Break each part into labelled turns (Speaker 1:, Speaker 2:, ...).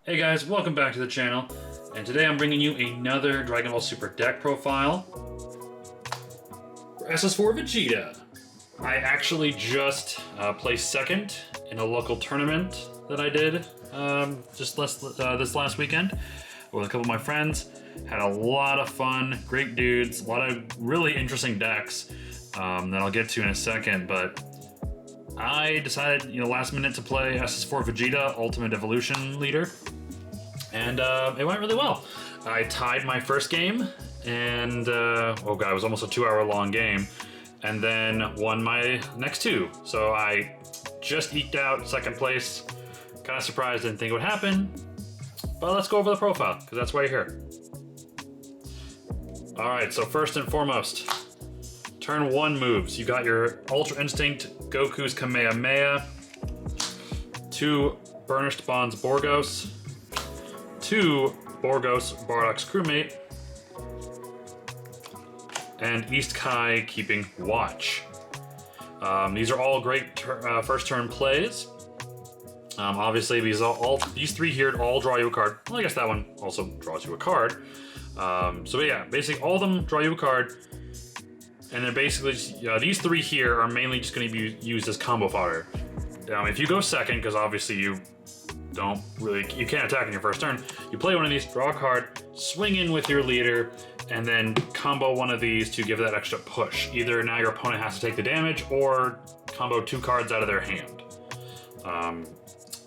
Speaker 1: Hey guys, welcome back to the channel, and today I'm bringing you another Dragon Ball Super deck profile for SS4 Vegeta. I actually just placed second in a local tournament that I did this last weekend with a couple of my friends. Had a lot of fun, great dudes, a lot of really interesting decks that I'll get to in a second, but I decided, last minute to play SS4 Vegeta Ultimate Evolution Leader. And it went really well. I tied my first game, and oh god, it was almost a 2-hour long game, and then won my next two. So I just eked out second place. Kind of surprised, didn't think it would happen. But let's go over the profile, because that's why you're here. Alright, so first and foremost, turn 1 moves. You got your Ultra Instinct, Goku's Kamehameha, 2 Burnished Bonds Borgos, 2 Borgos Bardock's Crewmate, and East Kai keeping watch. These are all great first turn plays. Obviously, these 3 here all draw you a card. Well, I guess that one also draws you a card. So yeah, basically all of them draw you a card, and they're basically these 3 here are mainly just going to be used as combo fodder. If you go second, because obviously you can't attack in your first turn. You play one of these, draw a card, swing in with your leader, and then combo one of these to give that extra push. Either now your opponent has to take the damage, or combo 2 cards out of their hand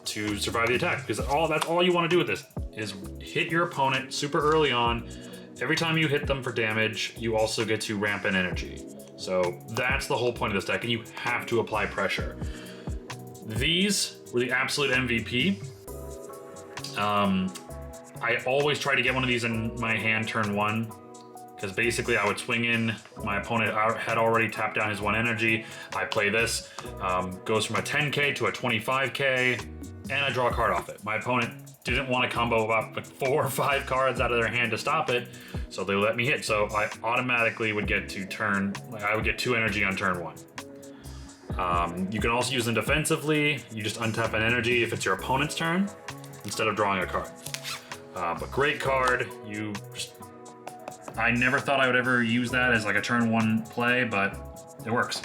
Speaker 1: to survive the attack. Because that's all you want to do with this is hit your opponent super early on. Every time you hit them for damage, you also get to ramp in energy. So that's the whole point of this deck, and you have to apply pressure. These were the absolute MVP. I always try to get one of these in my hand turn 1, because basically I would swing in, my opponent had already tapped down his 1 energy, I play this, goes from a 10k to a 25k, and I draw a card off it. My opponent didn't want to combo about like 4 or 5 cards out of their hand to stop it, so they let me hit, so I automatically would get to I would get 2 energy on turn 1. You can also use them defensively. You just untap an energy if it's your opponent's turn instead of drawing a card. But great card. I never thought I would ever use that as like a turn 1 play, but it works.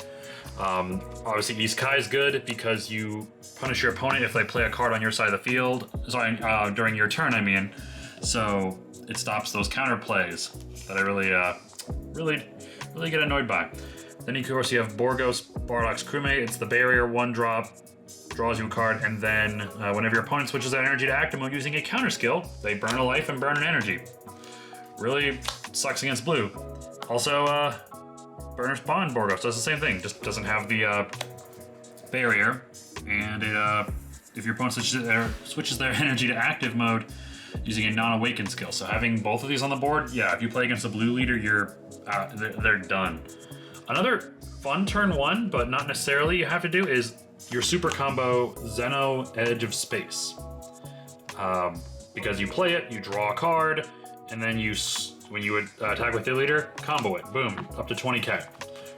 Speaker 1: Obviously East Kai is good because you punish your opponent if they play a card on your side of the field. Sorry, during your turn, I mean. So it stops those counter plays that I really get annoyed by. Then of course you have Borgos Bardock's Crewmate. It's the barrier 1-drop, draws you a card, and then whenever your opponent switches that energy to active mode using a counter skill, they burn a life and burn an energy. Really sucks against blue. Also, Burnished Bond Borgos does the same thing, just doesn't have the barrier, and if your opponent switches their energy to active mode using a non-awakened skill. So having both of these on the board, yeah, if you play against a blue leader, they're done. Another fun turn 1, but not necessarily you have to do, is your super combo Zeno Edge of Space. Because you play it, you draw a card, and then when you would attack with your leader, combo it, boom, up to 20k.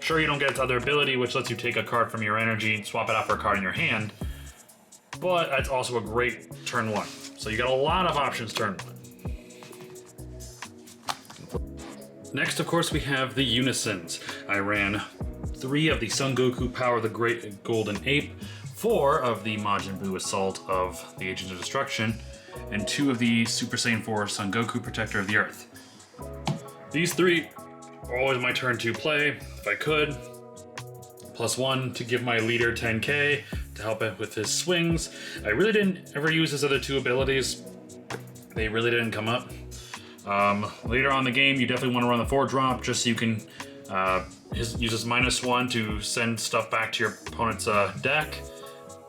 Speaker 1: Sure, you don't get its other ability, which lets you take a card from your energy, swap it out for a card in your hand, but that's also a great turn 1. So you got a lot of options turn 1. Next, of course, we have the Unisons. I ran 3 of the Son Goku Power the Great Golden Ape, 4 of the Majin Buu Assault of the Agents of Destruction, and 2 of the Super Saiyan 4 Son Goku Protector of the Earth. These 3 are always my turn 2 play, if I could. +1 to give my leader 10k to help it with his swings. I really didn't ever use his other 2 abilities. They really didn't come up. Later on in the game, you definitely want to run the 4-drop just so you can use his -1 to send stuff back to your opponent's deck,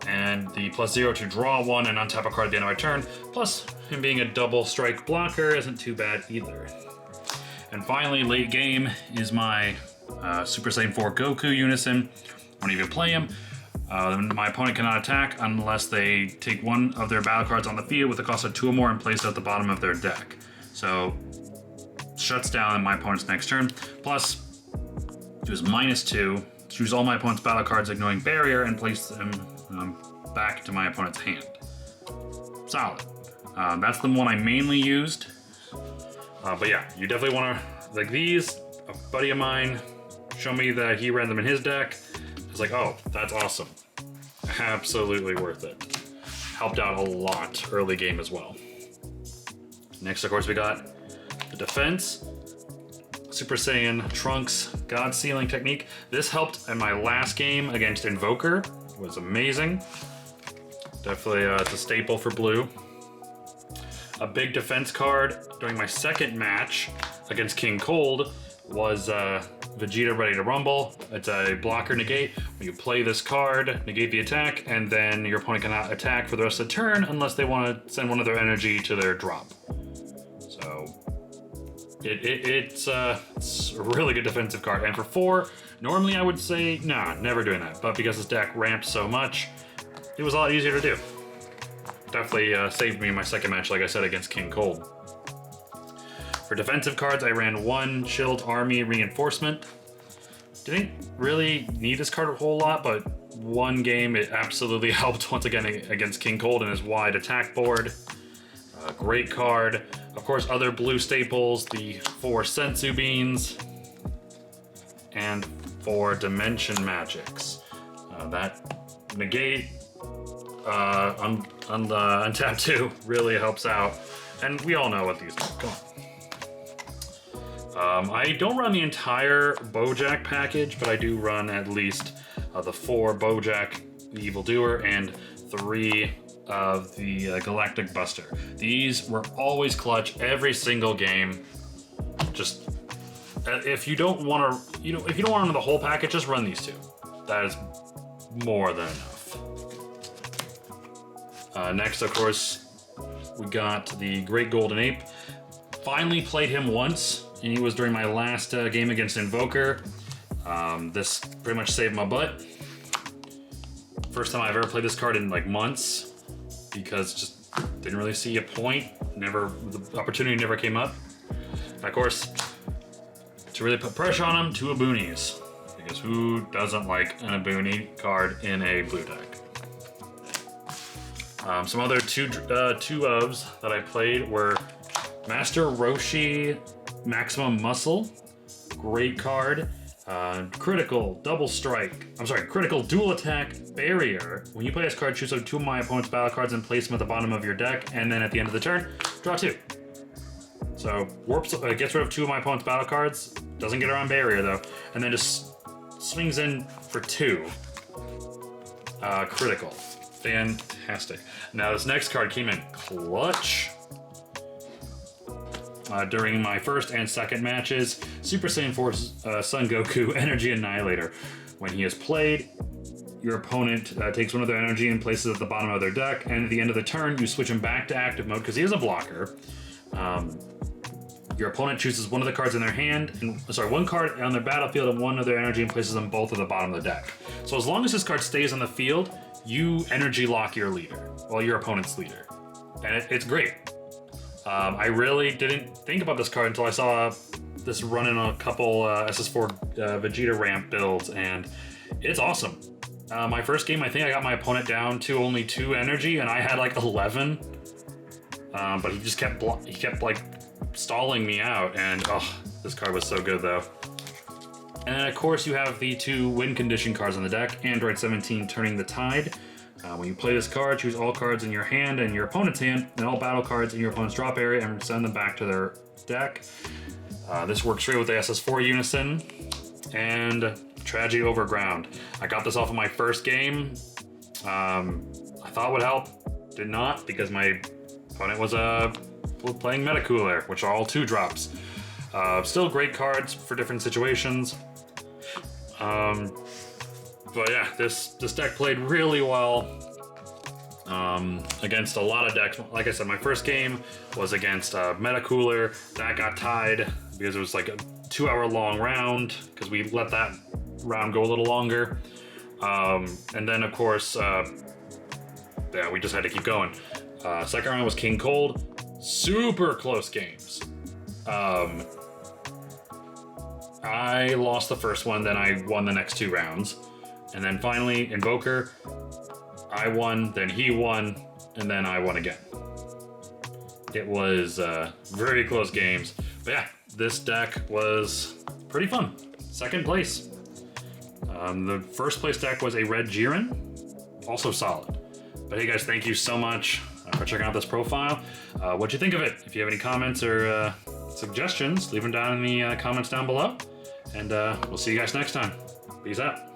Speaker 1: and the +0 to draw 1 and untap a card at the end of my turn. Plus, him being a double strike blocker isn't too bad either. And finally, late game is my Super Saiyan 4 Goku Unison. When you even play him, my opponent cannot attack unless they take 1 of their battle cards on the field with the cost of 2 or more and place it at the bottom of their deck. So, shuts down my opponent's next turn. Plus, do his -2 choose all my opponent's battle cards, ignoring barrier, and place them back to my opponent's hand. Solid. That's the one I mainly used. But yeah, you definitely want to, like these, a buddy of mine showed me that he ran them in his deck. I was like, oh, that's awesome. Absolutely worth it. Helped out a lot early game as well. Next, of course, we got the defense. Super Saiyan Trunks God Sealing Technique. This helped in my last game against Invoker. It was amazing. Definitely it's a staple for blue. A big defense card during my second match against King Cold was Vegeta Ready to Rumble. It's a blocker negate. When you play this card, negate the attack, and then your opponent cannot attack for the rest of the turn unless they want to send one of their energy to their drop. So it's a really good defensive card. And for 4, normally I would say, nah, never doing that. But because this deck ramped so much, it was a lot easier to do. Definitely saved me in my second match, like I said, against King Cold. For defensive cards, I ran 1 Chilled Army Reinforcement. Didn't really need this card a whole lot, but one game it absolutely helped once again against King Cold and his wide attack board. Great card. Of course, other blue staples, the 4 Sensu Beans, and 4 Dimension Magics. That negate on the untap 2 really helps out, and we all know what these do. Come on. I don't run the entire Bojack package, but I do run at least the 4 Bojack the Evildoer and 3 of the Galactic Buster. These were always clutch every single game. Just if you don't want to, if you don't want to run the whole package, just run these 2. That is more than enough. Next, of course, we got the Great Golden Ape. Finally played him once, and he was during my last game against Invoker. This pretty much saved my butt. First time I've ever played this card in like months, because just didn't really see a point. The opportunity never came up. And of course, to really put pressure on him, 2 Aboonies. Because who doesn't like an Aboonie card in a blue deck? Some other two ofs that I played were Master Roshi Maximum Muscle. Great card. Critical dual attack barrier. When you play this card, choose 2 of my opponent's battle cards and place them at the bottom of your deck, and then at the end of the turn, draw 2. So warps, gets rid of 2 of my opponent's battle cards, doesn't get around barrier though, and then just swings in for 2. Critical. Fantastic. Now this next card came in clutch. During my first and second matches, Super Saiyan 4 Son Goku Energy Annihilator. When he is played, your opponent takes one of their energy and places it at the bottom of their deck, and at the end of the turn, you switch him back to active mode because he is a blocker. Your opponent chooses one of the cards in their hand, one card on their battlefield and one of their energy and places them both at the bottom of the deck. So as long as this card stays on the field, you energy lock your leader, well, your opponent's leader. And it's great. I really didn't think about this card until I saw this run in a couple SS4 Vegeta Ramp builds, and it's awesome. My first game, I think I got my opponent down to only 2 energy, and I had like 11. But he just kept like stalling me out, and this card was so good though. And then of course you have the 2 win condition cards on the deck. Android 17 Turning the Tide. When you play this card, choose all cards in your hand and your opponent's hand, and all battle cards in your opponent's drop area, and send them back to their deck. This works great with the SS4 Unison and Tragedy Overground. I got this off of my first game. I thought it would help. Did not, because my opponent was playing Metacooler, which are all 2 drops. Still great cards for different situations. But yeah, this deck played really well against a lot of decks. Like I said, my first game was against Metacooler. That got tied because it was like a 2-hour long round, because we let that round go a little longer. And then of course, we just had to keep going. Second round was King Cold. Super close games. I lost the first one, then I won the next 2 rounds. And then finally, Invoker, I won, then he won, and then I won again. It was very close games. But yeah, this deck was pretty fun. Second place. The first place deck was a red Jiren, also solid. But hey guys, thank you so much for checking out this profile. What'd you think of it? If you have any comments or suggestions, leave them down in the comments down below. And we'll see you guys next time. Peace out.